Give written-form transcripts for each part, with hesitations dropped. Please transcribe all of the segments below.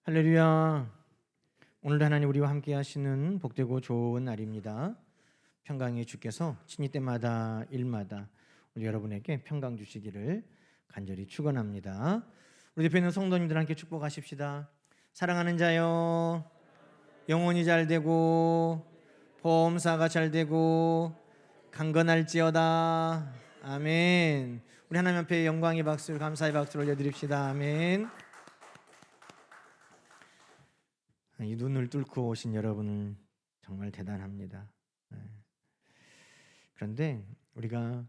할렐루야. 오늘도 하나님 우리와 함께 하시는 복되고 좋은 날입니다. 평강의 주께서 친히 때마다 일마다 우리 여러분에게 평강 주시기를 간절히 축원합니다. 우리 옆에 있는 성도님들 함께 축복하십시다. 사랑하는 자여, 영혼이 잘 되고 보험사가 잘 되고 강건할지어다. 아멘. 우리 하나님 앞에 영광의 박수, 감사의 박수를 올려드립시다. 아멘. 이 눈을 뚫고 오신 여러분은 정말 대단합니다. 그런데 우리가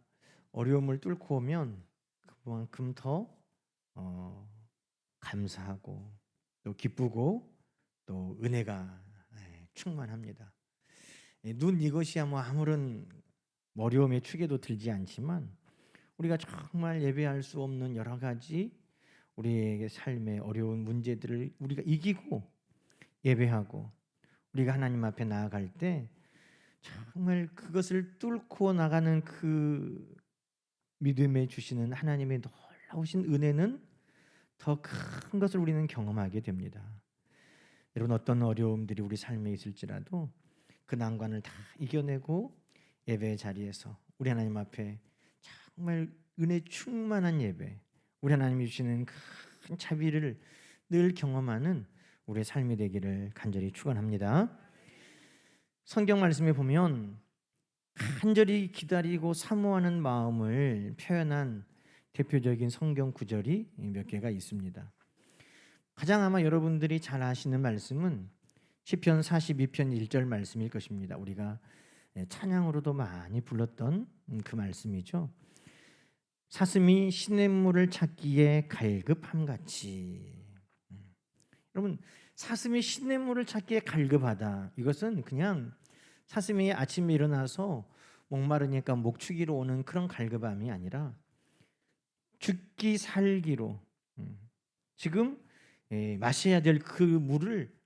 어려움을 뚫고 오면 그만큼 더 감사하고 또 기쁘고 또 은혜가 충만합니다. 눈 이것이야 뭐 아무런 어려움의 축에도 들지 않지만 우리가 정말 예배할 수 없는 여러 가지 우리에게 삶의 어려운 문제들을 우리가 이기고 예배하고 우리가 하나님 앞에 나아갈 때 정말 그것을 뚫고 나가는 그 믿음에 주시는 하나님의 놀라우신 은혜는 더 큰 것을 우리는 경험하게 됩니다. 여러분, 어떤 어려움들이 우리 삶에 있을지라도 그 난관을 다 이겨내고 예배의 자리에서 우리 하나님 앞에 정말 은혜 충만한 예배, 우리 하나님이 주시는 큰 자비를 늘 경험하는 우리의 삶이 되기를 간절히 축원합니다. 성경 말씀에 보면 간절히 기다리고 사모하는 마음을 표현한 대표적인 성경 구절이 몇 개가 있습니다. 가장 아마 여러분들이 잘 아시는 말씀은 시편 42편 1절 말씀일 것입니다. 우리가 찬양으로도 많이 불렀던 그 말씀이죠. 사슴이 시냇물을 찾기에 갈급함같이. 여러분, 사슴이 시냇물을 찾기에 갈급하다. 이것은 그냥 사슴이 아침에 일어나서 목마르니까 목축이로 오는 그런 갈급함이 아니라 죽기 살기로 지금 마셔야 될 그 물을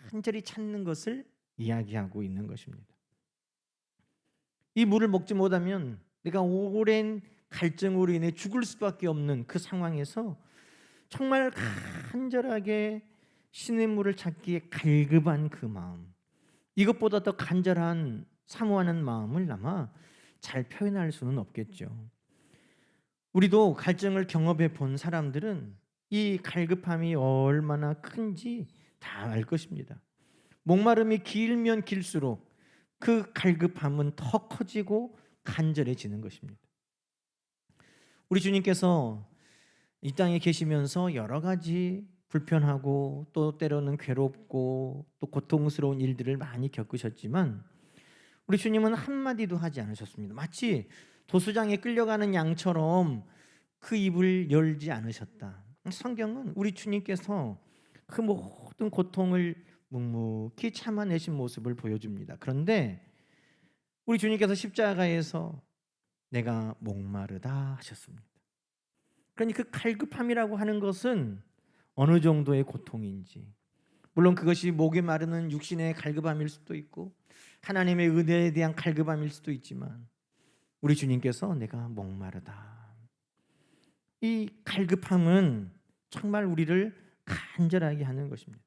간절히 찾는 것을 이야기하고 있는 것입니다. 이 물을 먹지 못하면 내가 오랜 갈증으로 인해 죽을 수밖에 없는 그 상황에서 정말 간절하게 시냇물을 찾기에 갈급한 그 마음, 이것보다 더 간절한 사모하는 마음을 아마 잘 표현할 수는 없겠죠. 우리도 갈증을 경험해 본 사람들은 이 갈급함이 얼마나 큰지 다 알 것입니다. 목마름이 길면 길수록 그 갈급함은 더 커지고 간절해지는 것입니다. 우리 주님께서 이 땅에 계시면서 여러 가지 불편하고 또 때로는 괴롭고 또 고통스러운 일들을 많이 겪으셨지만 우리 주님은 한마디도 하지 않으셨습니다. 마치 도수장에 끌려가는 양처럼 그 입을 열지 않으셨다. 성경은 우리 주님께서 그 모든 고통을 묵묵히 참아내신 모습을 보여줍니다. 그런데 우리 주님께서 십자가에서 내가 목마르다 하셨습니다. 그러니 그 갈급함이라고 하는 것은 어느 정도의 고통인지, 물론 그것이 목이 마르는 육신의 갈급함일 수도 있고 하나님의 은혜에 대한 갈급함일 수도 있지만 우리 주님께서 내가 목마르다, 이 갈급함은 정말 우리를 간절하게 하는 것입니다.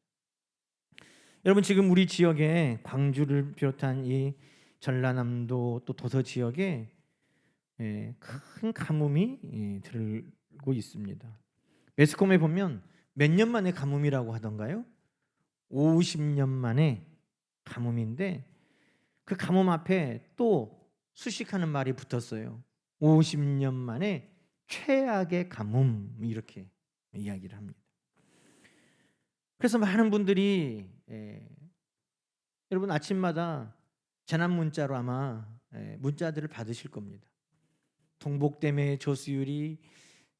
여러분, 지금 우리 지역에 광주를 비롯한 이 전라남도 또 도서 지역에 큰 가뭄이 들고 있습니다. 매스컴에 보면 몇 년 만에 가뭄이라고 하던가요? 50년 만에 가뭄인데 그 가뭄 앞에 또 수식하는 말이 붙었어요. 50년 만에 최악의 가뭄, 이렇게 이야기를 합니다. 그래서 많은 분들이 여러분 아침마다 재난 문자로 아마 문자들을 받으실 겁니다. 동복댐의 조수율이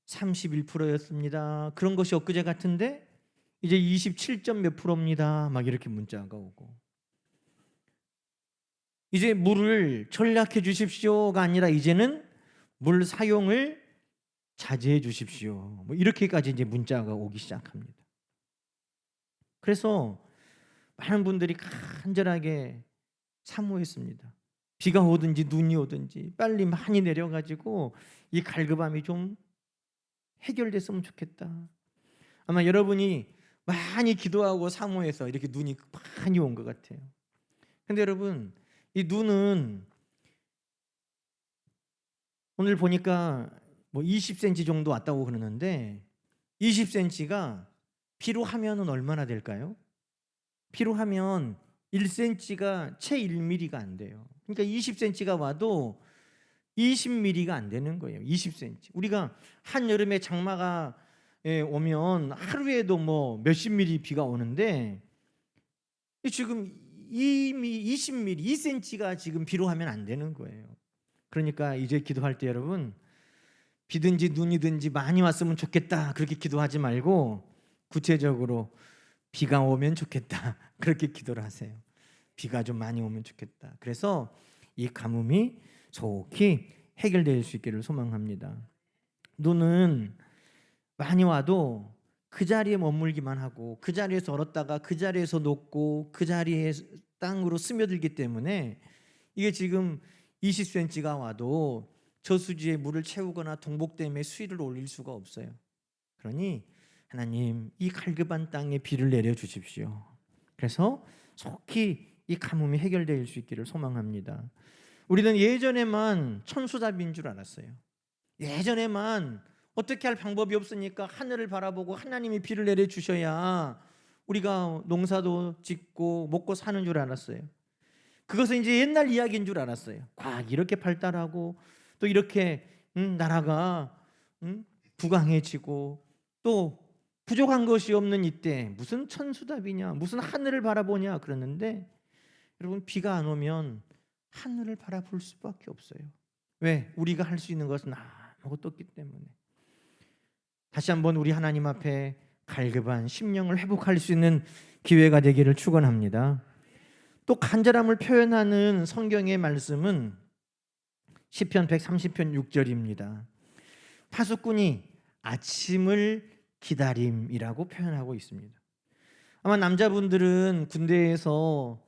31%였습니다. 그런 것이 엊그제 같은데 이제 27점 몇 %입니다. 막 이렇게 문자가 오고, 이제 물을 절약해 주십시오가 아니라 이제는 물 사용을 자제해 주십시오, 뭐 이렇게까지 이제 문자가 오기 시작합니다. 그래서 많은 분들이 간절하게 사모했습니다. 비가 오든지 눈이 오든지 빨리 많이 내려가지고 이 갈급함이 좀 해결됐으면 좋겠다. 아마 여러분이 많이 기도하고 사모해서 이렇게 눈이 많이 온 것 같아요. 근데 여러분, 이 눈은 오늘 보니까 뭐 20cm 정도 왔다고 그러는데 20cm가 비로 하면은 얼마나 될까요? 비로 하면 1cm가 채 1mm가 안 돼요. 그러니까 20cm가 와도 20mm가 안 되는 거예요. 20cm. 우리가 한여름에 장마가 오면 하루에도 뭐 몇십 미리 비가 오는데 지금 이미 20mm, 2cm가 지금 비로 하면 안 되는 거예요. 그러니까 이제 기도할 때 여러분, 비든지 눈이든지 많이 왔으면 좋겠다 그렇게 기도하지 말고 구체적으로 비가 오면 좋겠다 그렇게 기도를 하세요. 비가 좀 많이 오면 좋겠다. 그래서 이 가뭄이 속히 해결될 수 있기를 소망합니다. 눈은 많이 와도 그 자리에 머물기만 하고 그 자리에서 얼었다가 그 자리에서 녹고 그 자리에 땅으로 스며들기 때문에 이게 지금 20cm가 와도 저수지에 물을 채우거나 동복댐에 수위를 올릴 수가 없어요. 그러니 하나님, 이 갈급한 땅에 비를 내려 주십시오. 그래서 속히 이 가뭄이 해결될 수 있기를 소망합니다. 우리는 예전에만 천수답인 줄 알았어요. 예전에만 어떻게 할 방법이 없으니까 하늘을 바라보고 하나님이 비를 내려 주셔야 우리가 농사도 짓고 먹고 사는 줄 알았어요. 그것은 이제 옛날 이야기인 줄 알았어요. 과학이 이렇게 발달하고 또 이렇게 나라가 부강해지고 또 부족한 것이 없는 이때 무슨 천수답이냐, 무슨 하늘을 바라보냐 그러는데 여러분, 비가 안 오면 하늘을 바라볼 수밖에 없어요. 왜? 우리가 할 수 있는 것은 아무것도 없기 때문에. 다시 한번 우리 하나님 앞에 갈급한 심령을 회복할 수 있는 기회가 되기를 축원합니다. 또 간절함을 표현하는 성경의 말씀은 시편 130편 6절입니다. 파수꾼이 아침을 기다림이라고 표현하고 있습니다. 아마 남자분들은 군대에서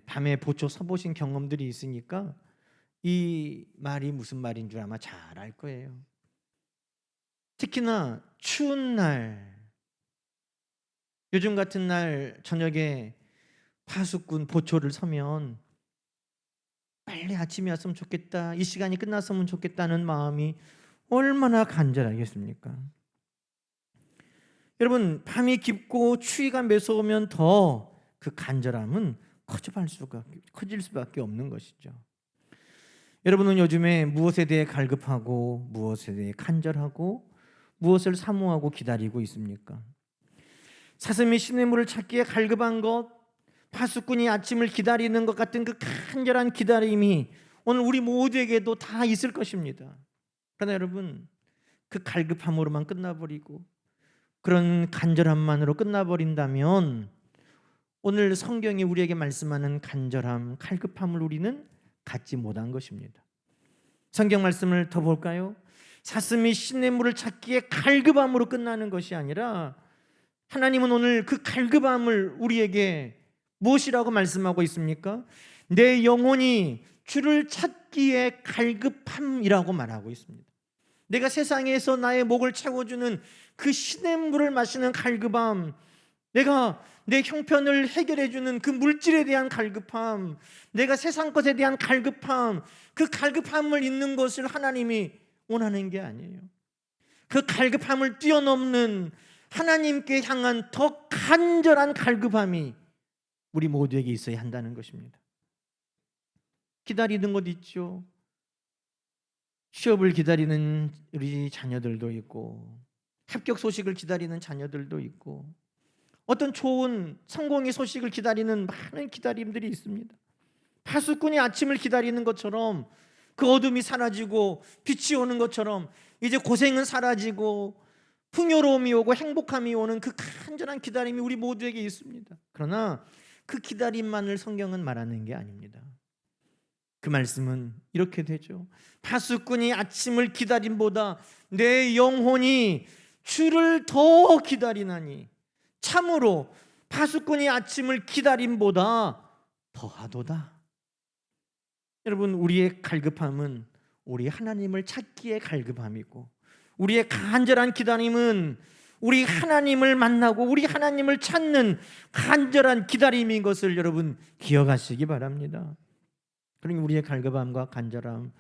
밤에 보초 서보신 경험들이 있으니까 이 말이 무슨 말인 줄 아마 잘 알 거예요. 특히나 추운 날, 요즘 같은 날 저녁에 파수꾼 보초를 서면 빨리 아침이 왔으면 좋겠다, 이 시간이 끝났으면 좋겠다는 마음이 얼마나 간절하겠습니까? 여러분, 밤이 깊고 추위가 매서우면 더 그 간절함은 커질 수밖에 없는 것이죠. 여러분은 요즘에 무엇에 대해 갈급하고 무엇에 대해 간절하고 무엇을 사모하고 기다리고 있습니까? 사슴이 시냇물을 찾기에 갈급한 것, 파수꾼이 아침을 기다리는 것 같은 그 간절한 기다림이 오늘 우리 모두에게도 다 있을 것입니다. 그러나 여러분, 그 갈급함으로만 끝나버리고 그런 간절함만으로 끝나버린다면 오늘 성경이 우리에게 말씀하는 간절함, 갈급함을 우리는 갖지 못한 것입니다. 성경 말씀을 더 볼까요? 사슴이 시냇물을 찾기에 갈급함으로 끝나는 것이 아니라 하나님은 오늘 그 갈급함을 우리에게 무엇이라고 말씀하고 있습니까? 내 영혼이 주를 찾기에 갈급함이라고 말하고 있습니다. 내가 세상에서 나의 목을 채워주는 그 시냇물을 마시는 갈급함, 내가 내 형편을 해결해주는 그 물질에 대한 갈급함, 내가 세상 것에 대한 갈급함, 그 갈급함을 잊는 것을 하나님이 원하는 게 아니에요. 그 갈급함을 뛰어넘는 하나님께 향한 더 간절한 갈급함이 우리 모두에게 있어야 한다는 것입니다. 기다리는 것 있죠. 취업을 기다리는 우리 자녀들도 있고 합격 소식을 기다리는 자녀들도 있고 어떤 좋은 성공의 소식을 기다리는 많은 기다림들이 있습니다. 파수꾼이 아침을 기다리는 것처럼 그 어둠이 사라지고 빛이 오는 것처럼 이제 고생은 사라지고 풍요로움이 오고 행복함이 오는 그 간절한 기다림이 우리 모두에게 있습니다. 그러나 그 기다림만을 성경은 말하는 게 아닙니다. 그 말씀은 이렇게 되죠. 파수꾼이 아침을 기다림보다 내 영혼이 주를 더 기다리나니 참으로 파수꾼이 아침을 기다림보다 더하도다. 여러분, 우리의 갈급함은 우리 하나님을 찾기에 갈급함이고 우리의 간절한 기다림은 우리 하나님을 만나고 우리 하나님을 찾는 간절한 기다림인 것을 여러분 기억하시기 바랍니다. 그러니 우리의 갈급함과 간절함,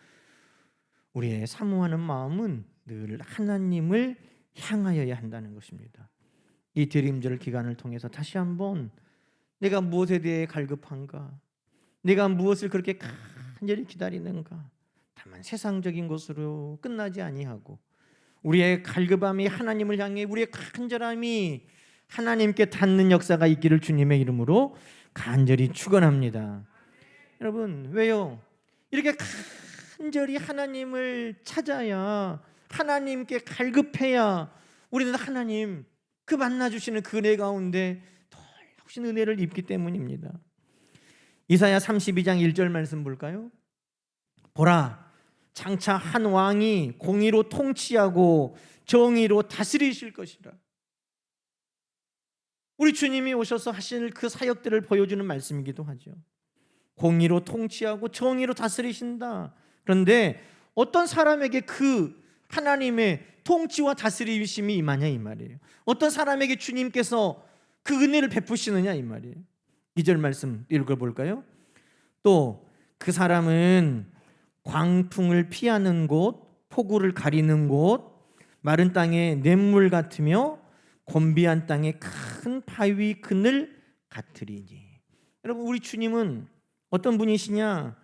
우리의 사모하는 마음은 늘 하나님을 향하여야 한다는 것입니다. 이 드림절 기간을 통해서 다시 한번 내가 무엇에 대해 갈급한가, 내가 무엇을 그렇게 간절히 기다리는가, 다만 세상적인 것으로 끝나지 아니하고 우리의 갈급함이 하나님을 향해, 우리의 간절함이 하나님께 닿는 역사가 있기를 주님의 이름으로 간절히 축원합니다. 여러분, 왜요? 이렇게 간절히 하나님을 찾아야, 하나님께 갈급해야 우리는 하나님 그 만나주시는 그 은혜 가운데 더 훨씬 은혜를 입기 때문입니다. 이사야 32장 1절 말씀 볼까요? 보라, 장차 한 왕이 공의로 통치하고 정의로 다스리실 것이라. 우리 주님이 오셔서 하실 그 사역들을 보여주는 말씀이기도 하죠. 공의로 통치하고 정의로 다스리신다. 그런데 어떤 사람에게 그 하나님의 통치와 다스리심이 임하냐 이 말이에요. 어떤 사람에게 주님께서 그 은혜를 베푸시느냐 이 말이에요. 2절 말씀 읽어볼까요? 또 그 사람은 광풍을 피하는 곳, 폭우를 가리는 곳, 마른 땅의 냇물 같으며 곤비한 땅의 큰 바위 그늘 같으리니. 여러분, 우리 주님은 어떤 분이시냐?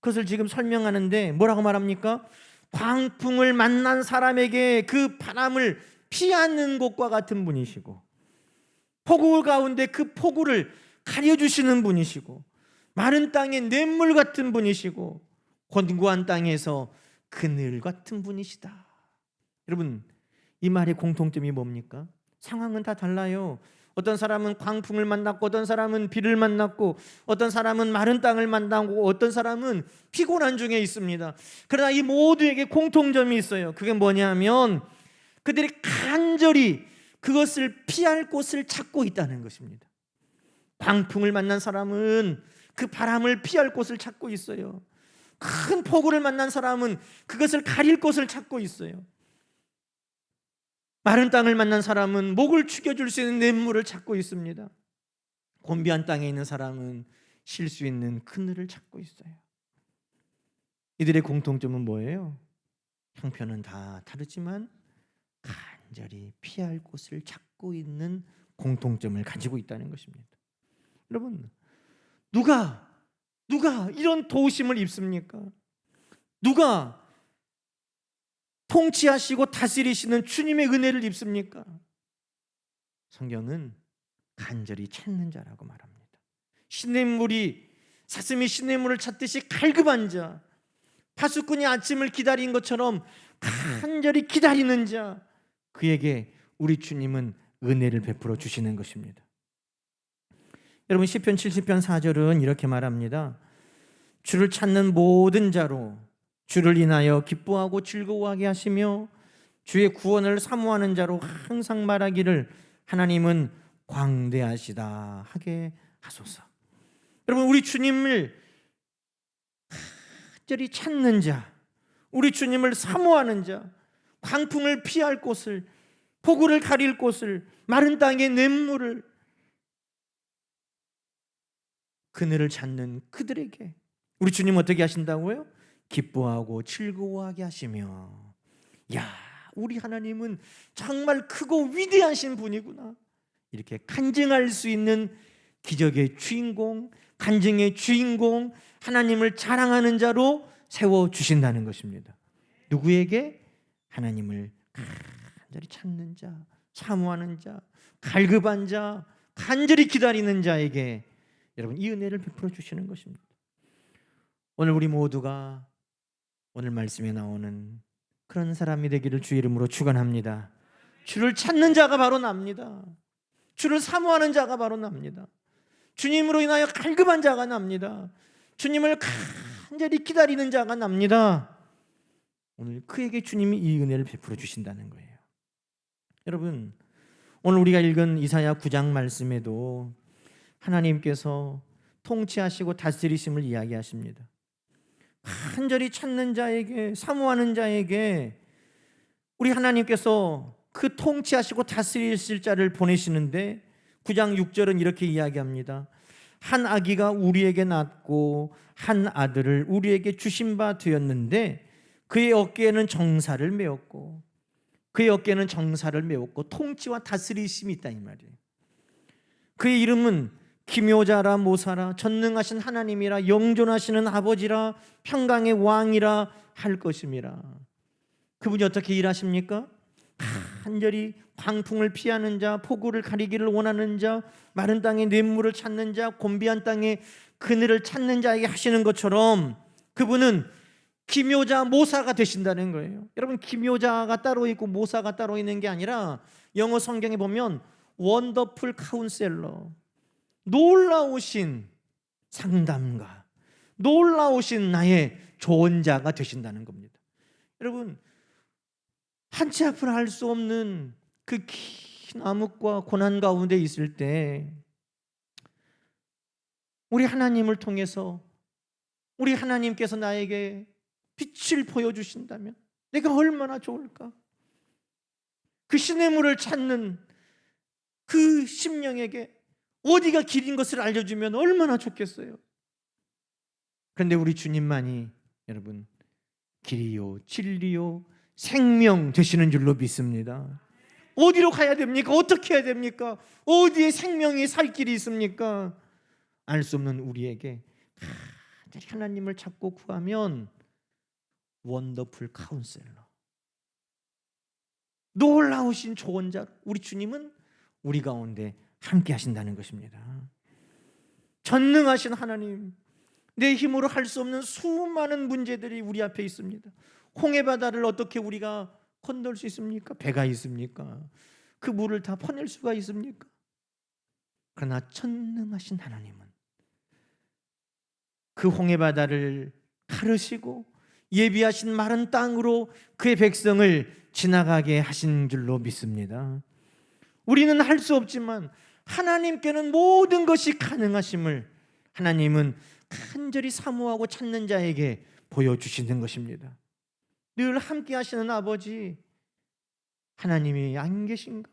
그것을 지금 설명하는데 뭐라고 말합니까? 광풍을 만난 사람에게 그 바람을 피하는 곳과 같은 분이시고, 폭우 가운데 그 폭우를 가려주시는 분이시고, 마른 땅에 냇물 같은 분이시고, 곤고한 땅에서 그늘 같은 분이시다. 여러분, 이 말의 공통점이 뭡니까? 상황은 다 달라요. 어떤 사람은 광풍을 만났고, 어떤 사람은 비를 만났고, 어떤 사람은 마른 땅을 만나고, 어떤 사람은 피곤한 중에 있습니다. 그러나 이 모두에게 공통점이 있어요. 그게 뭐냐면 그들이 간절히 그것을 피할 곳을 찾고 있다는 것입니다. 광풍을 만난 사람은 그 바람을 피할 곳을 찾고 있어요. 큰 폭우를 만난 사람은 그것을 가릴 곳을 찾고 있어요. 마른 땅을 만난 사람은 목을 축여줄 수 있는 냇물을 찾고 있습니다. 곤비한 땅에 있는 사람은 쉴 수 있는 그늘을 찾고 있어요. 이들의 공통점은 뭐예요? 형편은 다 다르지만 간절히 피할 곳을 찾고 있는 공통점을 가지고 있다는 것입니다. 여러분, 누가 이런 도우심을 입습니까? 누가 통치하시고 다스리시는 주님의 은혜를 입습니까? 성경은 간절히 찾는 자라고 말합니다. 시냇물이 사슴이 시냇물을 찾듯이 갈급한 자, 파수꾼이 아침을 기다린 것처럼 간절히 기다리는 자, 그에게 우리 주님은 은혜를 베풀어 주시는 것입니다. 여러분, 시편 70편 4절은 이렇게 말합니다. 주를 찾는 모든 자로 주를 인하여 기뻐하고 즐거워하게 하시며 주의 구원을 사모하는 자로 항상 말하기를 하나님은 광대하시다 하게 하소서. 여러분, 우리 주님을 간절히 찾는 자, 우리 주님을 사모하는 자, 광풍을 피할 곳을, 폭우를 가릴 곳을, 마른 땅의 냇물을, 그늘을 찾는 그들에게 우리 주님 어떻게 하신다고요? 기뻐하고 즐거워하게 하시며, 야, 우리 하나님은 정말 크고 위대하신 분이구나, 이렇게 간증할 수 있는 기적의 주인공, 간증의 주인공, 하나님을 자랑하는 자로 세워주신다는 것입니다. 누구에게? 하나님을 간절히 찾는 자, 사모하는 자, 갈급한 자, 간절히 기다리는 자에게 여러분 이 은혜를 베풀어 주시는 것입니다. 오늘 우리 모두가 오늘 말씀에 나오는 그런 사람이 되기를 주 이름으로 축원합니다. 주를 찾는 자가 바로 납니다. 주를 사모하는 자가 바로 납니다. 주님으로 인하여 갈급한 자가 납니다. 주님을 간절히 기다리는 자가 납니다. 오늘 그에게 주님이 이 은혜를 베풀어 주신다는 거예요. 여러분, 오늘 우리가 읽은 이사야 9장 말씀에도 하나님께서 통치하시고 다스리심을 이야기하십니다. 간절히 찾는 자에게, 사모하는 자에게 우리 하나님께서 그 통치하시고 다스리실 자를 보내시는데 9장 6절은 이렇게 이야기합니다. 한 아기가 우리에게 낳고 한 아들을 우리에게 주신 바 되었는데 그의 어깨에는 정사를 메었고 통치와 다스리심이 있다 이 말이에요. 그의 이름은 기묘자라 모사라 전능하신 하나님이라 영존하시는 아버지라 평강의 왕이라 할 것임이라. 그분이 어떻게 일하십니까? 간절히 광풍을 피하는 자, 폭우를 가리기를 원하는 자, 마른 땅에 냇물을 찾는 자, 곤비한 땅에 그늘을 찾는 자에게 하시는 것처럼 그분은 기묘자 모사가 되신다는 거예요. 여러분, 기묘자가 따로 있고 모사가 따로 있는 게 아니라 영어 성경에 보면 원더풀 카운셀러, 놀라우신 상담가, 놀라우신 나의 조언자가 되신다는 겁니다. 여러분, 한치 앞을 알 수 없는 그 긴 암흑과 고난 가운데 있을 때 우리 하나님을 통해서 우리 하나님께서 나에게 빛을 보여주신다면 내가 얼마나 좋을까? 그 시냇물을 찾는 그 심령에게 어디가 길인 것을 알려주면 얼마나 좋겠어요. 그런데 우리 주님만이 여러분 길이요 진리요 생명 되시는 줄로 믿습니다. 어디로 가야 됩니까? 어떻게 해야 됩니까? 어디에 생명이 살 길이 있습니까? 알 수 없는 우리에게 간절히 하나님을 찾고 구하면 원더풀 카운셀러, 놀라우신 조언자, 우리 주님은 우리 가운데 함께 하신다는 것입니다. 전능하신 하나님, 내 힘으로 할 수 없는 수많은 문제들이 우리 앞에 있습니다. 홍해바다를 어떻게 우리가 건널 수 있습니까? 배가 있습니까? 그 물을 다 퍼낼 수가 있습니까? 그러나 전능하신 하나님은 그 홍해바다를 가르시고 예비하신 마른 땅으로 그의 백성을 지나가게 하신 줄로 믿습니다. 우리는 할 수 없지만 하나님께는 모든 것이 가능하심을 하나님은 간절히 사모하고 찾는 자에게 보여주시는 것입니다. 늘 함께 하시는 아버지, 하나님이 안 계신가?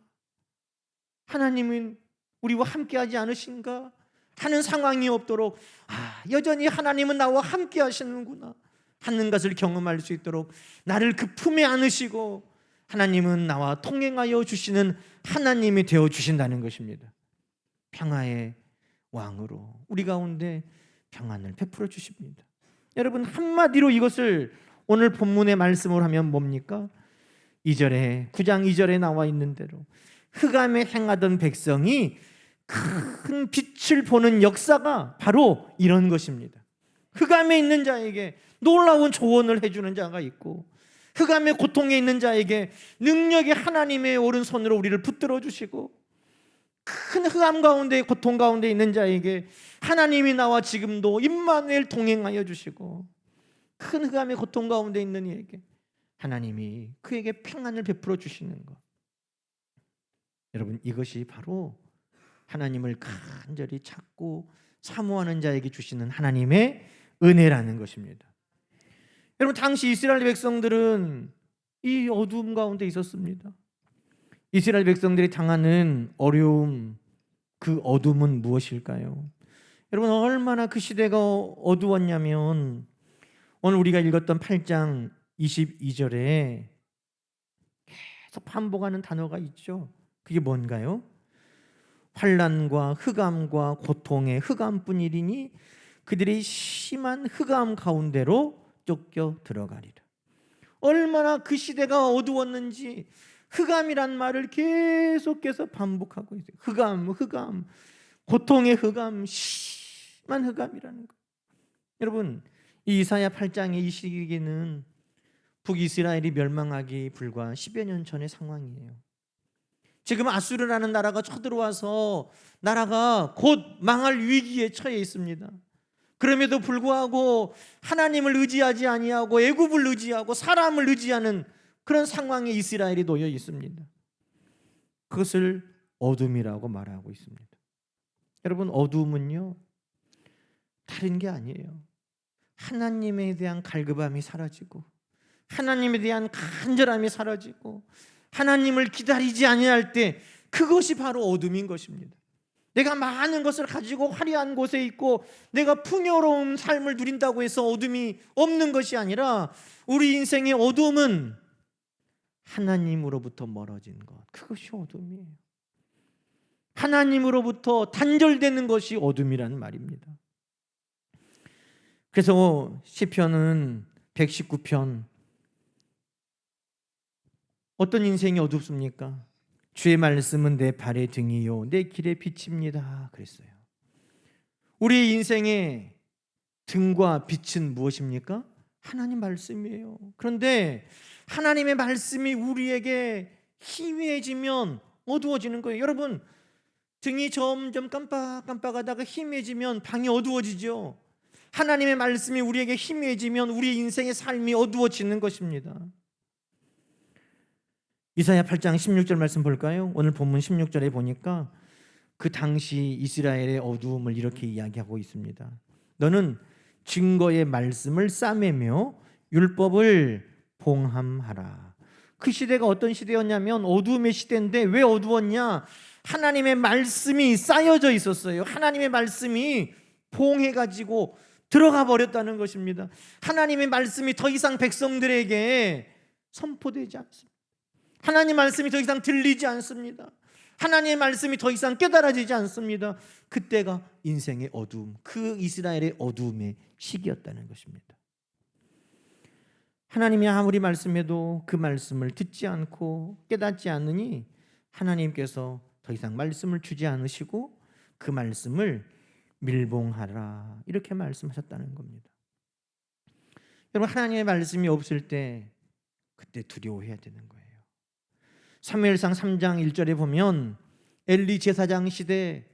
하나님은 우리와 함께 하지 않으신가? 하는 상황이 없도록 여전히 하나님은 나와 함께 하시는구나 하는 것을 경험할 수 있도록 나를 그 품에 안으시고 하나님은 나와 통행하여 주시는 하나님이 되어 주신다는 것입니다. 평화의 왕으로 우리 가운데 평안을 베풀어 주십니다. 여러분, 한마디로 이것을 오늘 본문의 말씀을 하면 뭡니까? 9장 2절에 나와 있는 대로 흑암에 행하던 백성이 큰 빛을 보는 역사가 바로 이런 것입니다. 흑암에 있는 자에게 놀라운 조언을 해주는 자가 있고 흑암의 고통에 있는 자에게 능력의 하나님의 오른손으로 우리를 붙들어 주시고 큰 흑암 가운데 고통 가운데 있는 자에게 하나님이 나와 지금도 임마누엘 동행하여 주시고 큰 흑암의 고통 가운데 있는 이에게 하나님이 그에게 평안을 베풀어 주시는 것, 여러분, 이것이 바로 하나님을 간절히 찾고 사모하는 자에게 주시는 하나님의 은혜라는 것입니다. 여러분, 당시 이스라엘 백성들은 이 어두움 가운데 있었습니다. 이스라엘 백성들이 당하는 어려움, 그 어둠은 무엇일까요? 여러분, 얼마나 그 시대가 어두웠냐면 오늘 우리가 읽었던 8장 22절에 계속 반복하는 단어가 있죠. 그게 뭔가요? 환난과 흑암과 고통의 흑암뿐이리니 그들이 심한 흑암 가운데로 쫓겨 들어가리라. 얼마나 그 시대가 어두웠는지 흑암이란 말을 계속해서 반복하고 있어요. 흑암, 고통의 흑암, 심한 흑암이라는 거. 여러분, 이 이사야 8장의 이 시기는 북이스라엘이 멸망하기 불과 10여 년 전의 상황이에요. 지금 아수르라는 나라가 쳐들어와서 나라가 곧 망할 위기에 처해 있습니다. 그럼에도 불구하고 하나님을 의지하지 아니하고 애굽을 의지하고 사람을 의지하는 그런 상황에 이스라엘이 놓여 있습니다. 그것을 어둠이라고 말하고 있습니다. 여러분, 어둠은요 다른 게 아니에요. 하나님에 대한 갈급함이 사라지고 하나님에 대한 간절함이 사라지고 하나님을 기다리지 아니할 때 그것이 바로 어둠인 것입니다. 내가 많은 것을 가지고 화려한 곳에 있고 내가 풍요로운 삶을 누린다고 해서 어둠이 없는 것이 아니라 우리 인생의 어둠은 하나님으로부터 멀어진 것, 그것이 어둠이에요. 하나님으로부터 단절되는 것이 어둠이라는 말입니다. 그래서 시편은 119편 어떤 인생이 어둡습니까? 주의 말씀은 내 발의 등이요 내 길의 빛입니다 그랬어요. 우리 인생의 등과 빛은 무엇입니까? 하나님 말씀이에요. 그런데 하나님의 말씀이 우리에게 희미해지면 어두워지는 거예요. 여러분, 등이 점점 깜빡깜빡하다가 희미해지면 방이 어두워지죠. 하나님의 말씀이 우리에게 희미해지면 우리 인생의 삶이 어두워지는 것입니다. 이사야 8장 16절 말씀 볼까요? 오늘 본문 16절에 보니까 그 당시 이스라엘의 어두움을 이렇게 이야기하고 있습니다. 너는 증거의 말씀을 싸매며 율법을 봉함하라. 그 시대가 어떤 시대였냐면 어두움의 시대인데 왜 어두웠냐? 하나님의 말씀이 쌓여져 있었어요. 하나님의 말씀이 봉해가지고 들어가 버렸다는 것입니다. 하나님의 말씀이 더 이상 백성들에게 선포되지 않습니다. 하나님의 말씀이 더 이상 들리지 않습니다. 하나님의 말씀이 더 이상 깨달아지지 않습니다. 그때가 인생의 어두움, 그 이스라엘의 어두움의 시기였다는 것입니다. 하나님이 아무리 말씀해도 그 말씀을 듣지 않고 깨닫지 않으니 하나님께서 더 이상 말씀을 주지 않으시고 그 말씀을 밀봉하라 이렇게 말씀하셨다는 겁니다. 여러분, 하나님의 말씀이 없을 때 그때 두려워해야 되는 거예요. 사무엘상 3장 1절에 보면 엘리 제사장 시대,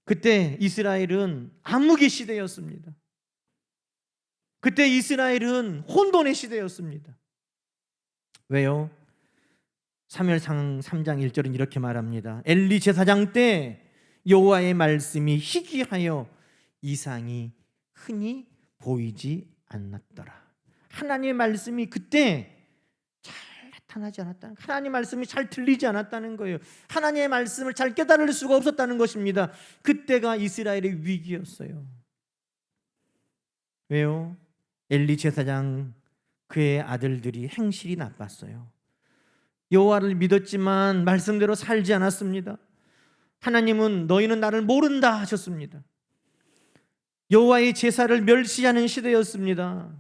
그때 이스라엘은 암흑의 시대였습니다. 그때 이스라엘은 혼돈의 시대였습니다. 왜요? 사무엘상 3장 1절은 이렇게 말합니다. 엘리 제사장 때 여호와의 말씀이 희귀하여 이상이 흔히 보이지 않았더라. 하나님의 말씀이 그때 잘 나타나지 않았다는, 하나님의 말씀이 잘 들리지 않았다는 거예요. 하나님의 말씀을 잘 깨달을 수가 없었다는 것입니다. 그때가 이스라엘의 위기였어요. 왜요? 엘리 제사장 그의 아들들이 행실이 나빴어요. 여호와를 믿었지만 말씀대로 살지 않았습니다. 하나님은 너희는 나를 모른다 하셨습니다. 여호와의 제사를 멸시하는 시대였습니다.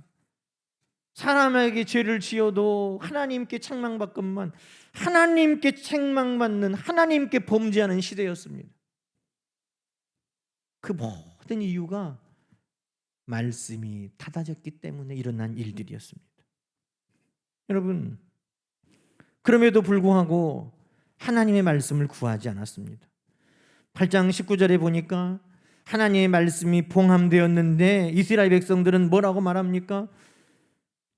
사람에게 죄를 지어도 하나님께 책망받건만 하나님께 책망받는, 하나님께 범죄하는 시대였습니다. 그 모든 이유가 말씀이 닫아졌기 때문에 일어난 일들이었습니다. 여러분, 그럼에도 불구하고 하나님의 말씀을 구하지 않았습니다. 8장 19절에 보니까 하나님의 말씀이 봉함되었는데 이스라엘 백성들은 뭐라고 말합니까?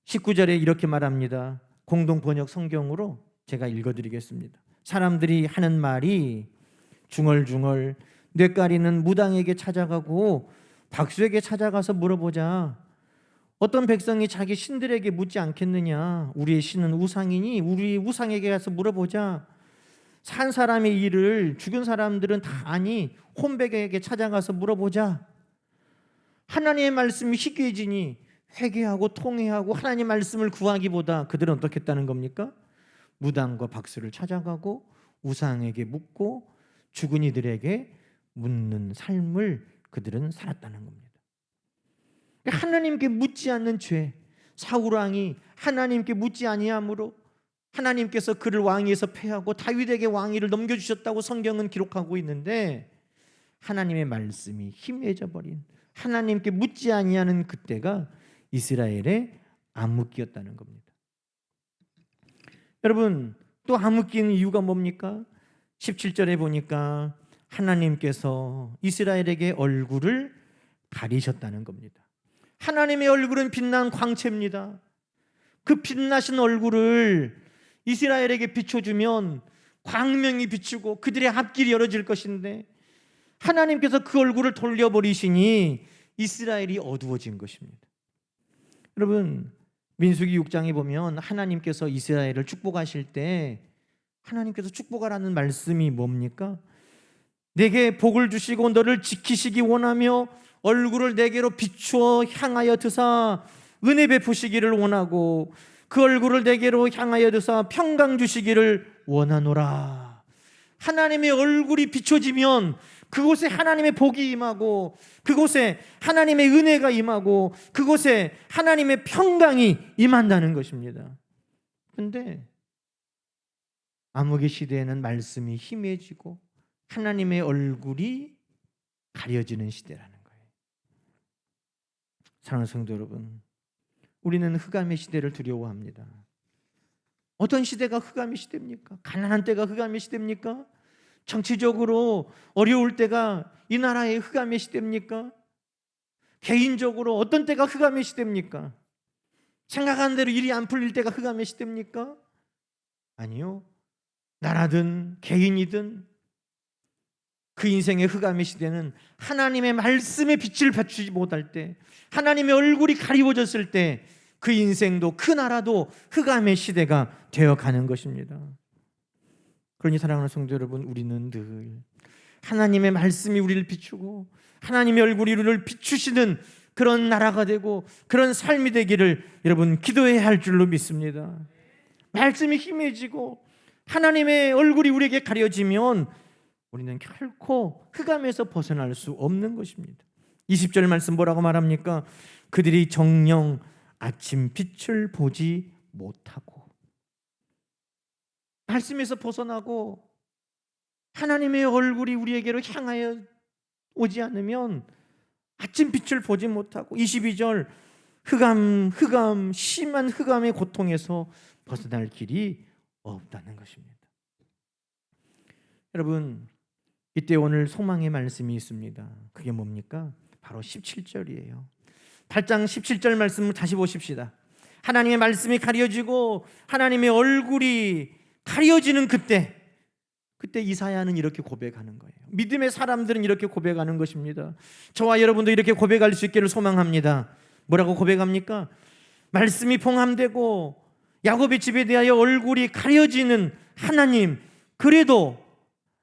19절에 이렇게 말합니다. 공동 번역 성경으로 제가 읽어드리겠습니다. 사람들이 하는 말이 중얼중얼 뇌까리는 무당에게 찾아가고 박수에게 찾아가서 물어보자. 어떤 백성이 자기 신들에게 묻지 않겠느냐? 우리의 신은 우상이니 우리 우상에게 가서 물어보자. 산 사람의 일을 죽은 사람들은 다 아니 혼백에게 찾아가서 물어보자. 하나님의 말씀이 희귀해지니 회개하고 통회하고 하나님 말씀을 구하기보다 그들은 어떻게 했다는 겁니까? 무당과 박수를 찾아가고 우상에게 묻고 죽은 이들에게 묻는 삶을 그들은 살았다는 겁니다. 하나님께 묻지 않는 죄, 사울왕이 하나님께 묻지 아니함으로 하나님께서 그를 왕위에서 패하고 다윗에게 왕위를 넘겨주셨다고 성경은 기록하고 있는데, 하나님의 말씀이 희미해져 버린, 하나님께 묻지 아니하는 그때가 이스라엘의 암흑기였다는 겁니다. 여러분, 또 암흑기는 이유가 뭡니까? 17절에 보니까 하나님께서 이스라엘에게 얼굴을 가리셨다는 겁니다. 하나님의 얼굴은 빛난 광채입니다. 그 빛나신 얼굴을 이스라엘에게 비춰주면 광명이 비추고 그들의 앞길이 열어질 것인데 하나님께서 그 얼굴을 돌려버리시니 이스라엘이 어두워진 것입니다. 여러분, 민수기 6장에 보면 하나님께서 이스라엘을 축복하실 때 하나님께서 축복하라는 말씀이 뭡니까? 내게 복을 주시고 너를 지키시기 원하며 얼굴을 내게로 비추어 향하여 드사 은혜 베푸시기를 원하고 그 얼굴을 내게로 향하여 드사 평강 주시기를 원하노라. 하나님의 얼굴이 비춰지면 그곳에 하나님의 복이 임하고 그곳에 하나님의 은혜가 임하고 그곳에 하나님의 평강이 임한다는 것입니다. 그런데 암흑의 시대에는 말씀이 희미해지고 하나님의 얼굴이 가려지는 시대라는 거예요. 사랑하는 성도 여러분, 우리는 흑암의 시대를 두려워합니다. 어떤 시대가 흑암의 시대입니까? 가난한 때가 흑암의 시대입니까? 정치적으로 어려울 때가 이 나라의 흑암의 시대입니까? 개인적으로 어떤 때가 흑암의 시대입니까? 생각하는 대로 일이 안 풀릴 때가 흑암의 시대입니까? 아니요. 나라든 개인이든 그 인생의 흑암의 시대는 하나님의 말씀의 빛을 비추지 못할 때, 하나님의 얼굴이 가리워졌을 때 그 인생도 그 나라도 흑암의 시대가 되어가는 것입니다. 그러니 사랑하는 성도 여러분, 우리는 늘 하나님의 말씀이 우리를 비추고 하나님의 얼굴이 우리를 비추시는 그런 나라가 되고 그런 삶이 되기를 여러분 기도해야 할 줄로 믿습니다. 말씀이 희미해지고 하나님의 얼굴이 우리에게 가려지면 우리는 결코 흑암에서 벗어날 수 없는 것입니다. 20절 말씀 뭐라고 말합니까? 그들이 정녕 아침 빛을 보지 못하고. 말씀에서 벗어나고 하나님의 얼굴이 우리에게로 향하여 오지 않으면 아침 빛을 보지 못하고 22절 흑암 심한 흑암의 고통에서 벗어날 길이 없다는 것입니다. 여러분, 이때 오늘 소망의 말씀이 있습니다. 그게 뭡니까? 바로 17절이에요. 8장 17절 말씀을 다시 보십시다. 하나님의 말씀이 가려지고 하나님의 얼굴이 가려지는 그때 이사야는 이렇게 고백하는 거예요. 믿음의 사람들은 이렇게 고백하는 것입니다. 저와 여러분도 이렇게 고백할 수 있기를 소망합니다. 뭐라고 고백합니까? 말씀이 봉함되고 야곱의 집에 대하여 얼굴이 가려지는 하나님, 그래도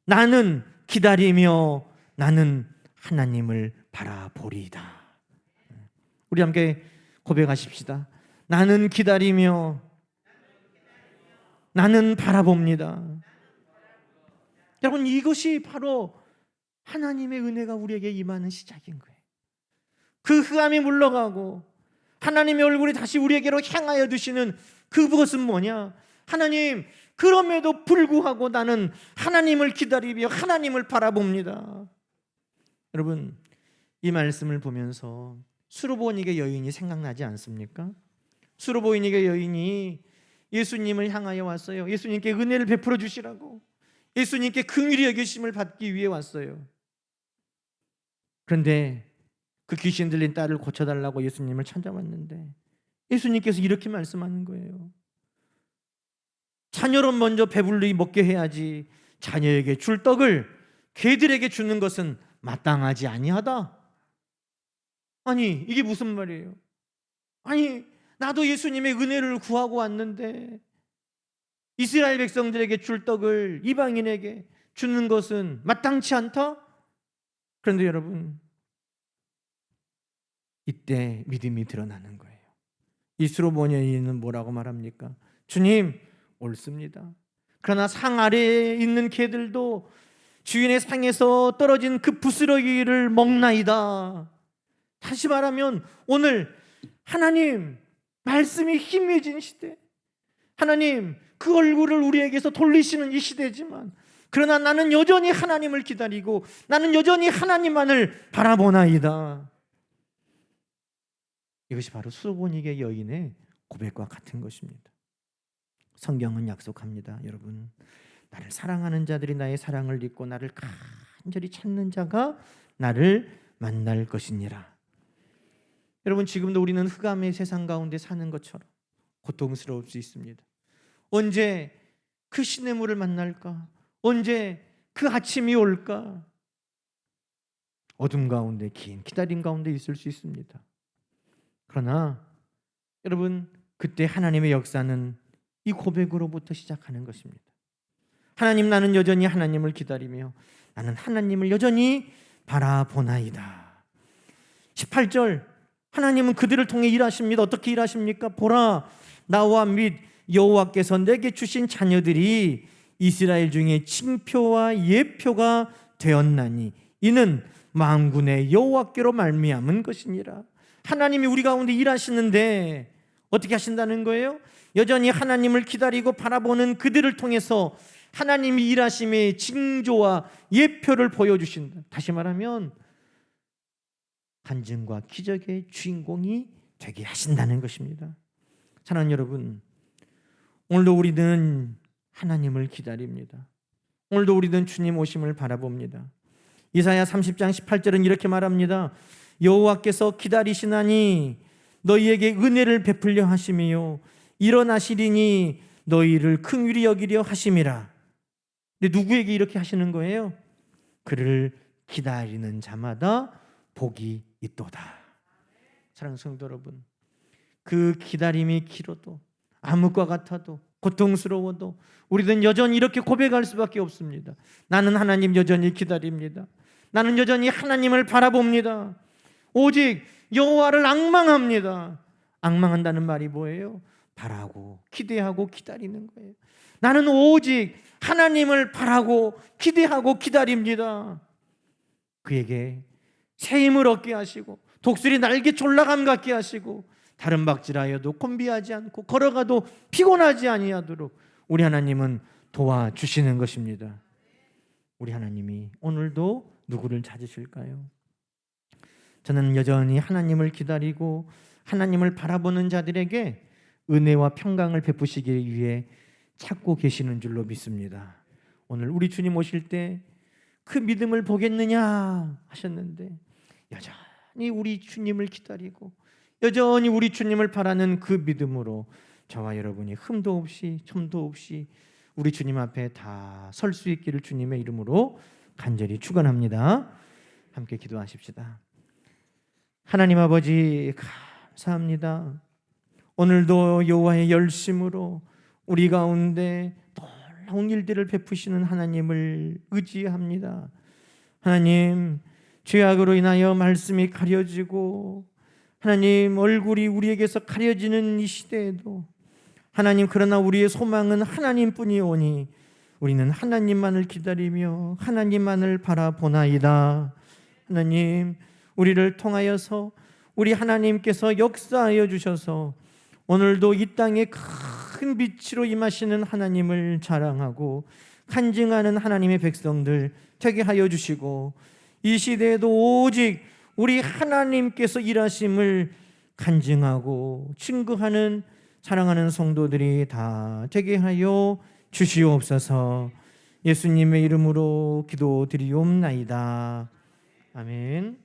나는 기다리며 나는 하나님을 바라보리이다. 우리 함께 고백하십시다. 나는 기다리며 나는 바라봅니다. 여러분, 이것이 바로 하나님의 은혜가 우리에게 임하는 시작인 거예요. 그 흑암이 물러가고 하나님의 얼굴이 다시 우리에게로 향하여 드시는 그것은 뭐냐? 하나님, 그럼에도 불구하고 나는 하나님을 기다리며 하나님을 바라봅니다. 여러분, 이 말씀을 보면서 수르보니게 여인이 생각나지 않습니까? 수르보니게 여인이 예수님을 향하여 왔어요. 예수님께 은혜를 베풀어 주시라고, 예수님께 긍휼히 여기심을 받기 위해 왔어요. 그런데 그 귀신 들린 딸을 고쳐달라고 예수님을 찾아왔는데 예수님께서 이렇게 말씀하는 거예요. 자녀로 먼저 배불리 먹게 해야지 자녀에게 줄 떡을 개들에게 주는 것은 마땅하지 아니하다. 아니, 이게 무슨 말이에요? 아니, 나도 예수님의 은혜를 구하고 왔는데 이스라엘 백성들에게 줄 떡을 이방인에게 주는 것은 마땅치 않다? 그런데 여러분, 이때 믿음이 드러나는 거예요. 이 수로보니는 뭐라고 말합니까? 주님, 옳습니다. 그러나 상 아래에 있는 개들도 주인의 상에서 떨어진 그 부스러기를 먹나이다. 다시 말하면 오늘 하나님 말씀이 희미해진 시대, 하나님 그 얼굴을 우리에게서 돌리시는 이 시대지만, 그러나 나는 여전히 하나님을 기다리고 나는 여전히 하나님만을 바라보나이다. 이것이 바로 수로보니게 여인의 고백과 같은 것입니다. 성경은 약속합니다. 여러분, 나를 사랑하는 자들이 나의 사랑을 잊고 나를 간절히 찾는 자가 나를 만날 것이니라. 여러분, 지금도 우리는 흑암의 세상 가운데 사는 것처럼 고통스러울 수 있습니다. 언제 그 시냇물을 만날까? 언제 그 아침이 올까? 어둠 가운데, 긴 기다림 가운데 있을 수 있습니다. 그러나 여러분, 그때 하나님의 역사는 이 고백으로부터 시작하는 것입니다. 하나님, 나는 여전히 하나님을 기다리며 나는 하나님을 여전히 바라보나이다. 18절, 하나님은 그들을 통해 일하십니다. 어떻게 일하십니까? 보라, 나와 및 여호와께서 내게 주신 자녀들이 이스라엘 중에 칭표와 예표가 되었나니 이는 만군의 여호와께로 말미암은 것이니라. 하나님이 우리 가운데 일하시는데 어떻게 하신다는 거예요? 여전히 하나님을 기다리고 바라보는 그들을 통해서 하나님이 일하심의 징조와 예표를 보여주신다. 다시 말하면 간증과 기적의 주인공이 되게 하신다는 것입니다. 사랑하는 여러분, 오늘도 우리는 하나님을 기다립니다. 오늘도 우리는 주님 오심을 바라봅니다. 이사야 30장 18절은 이렇게 말합니다. 여호와께서 기다리시나니 너희에게 은혜를 베풀려 하심이요 일어나시리니 너희를 긍휼히 여기려 하심이라. 근데 누구에게 이렇게 하시는 거예요? 그를 기다리는 자마다 복이 있도다. 사랑하는 성도 여러분, 그 기다림이 길어도 암흑과 같아도 고통스러워도 우리는 여전히 이렇게 고백할 수밖에 없습니다. 나는 하나님 여전히 기다립니다. 나는 여전히 하나님을 바라봅니다. 오직 여호와를 앙망합니다. 앙망한다는 말이 뭐예요? 바라고 기대하고 기다리는 거예요. 나는 오직 하나님을 바라고 기대하고 기다립니다. 그에게 새 힘을 얻게 하시고 독수리 날개 졸라감 같게 하시고 다른 박질하여도 곤비하지 않고 걸어가도 피곤하지 아니하도록 우리 하나님은 도와주시는 것입니다. 우리 하나님이 오늘도 누구를 찾으실까요? 저는 여전히 하나님을 기다리고 하나님을 바라보는 자들에게 은혜와 평강을 베푸시기 위해 찾고 계시는 줄로 믿습니다. 오늘 우리 주님 오실 때 그 믿음을 보겠느냐 하셨는데 여전히 우리 주님을 기다리고 여전히 우리 주님을 바라는 그 믿음으로 저와 여러분이 흠도 없이 첨도 없이 우리 주님 앞에 다 설 수 있기를 주님의 이름으로 간절히 축원합니다. 함께 기도하십시다. 하나님 아버지 감사합니다. 오늘도 여호와의 열심으로 우리 가운데 놀라운 일들을 베푸시는 하나님을 의지합니다. 하나님, 죄악으로 인하여 말씀이 가려지고 하나님 얼굴이 우리에게서 가려지는 이 시대에도 하나님, 그러나 우리의 소망은 하나님뿐이오니 우리는 하나님만을 기다리며 하나님만을 바라보나이다. 하나님, 우리를 통하여서 우리 하나님께서 역사하여 주셔서 오늘도 이 땅에 큰 빛으로 임하시는 하나님을 자랑하고 간증하는 하나님의 백성들 되게 하여 주시고 이 시대에도 오직 우리 하나님께서 일하심을 간증하고 증거하는 사랑하는 성도들이 다 되게 하여 주시옵소서. 예수님의 이름으로 기도드리옵나이다. 아멘.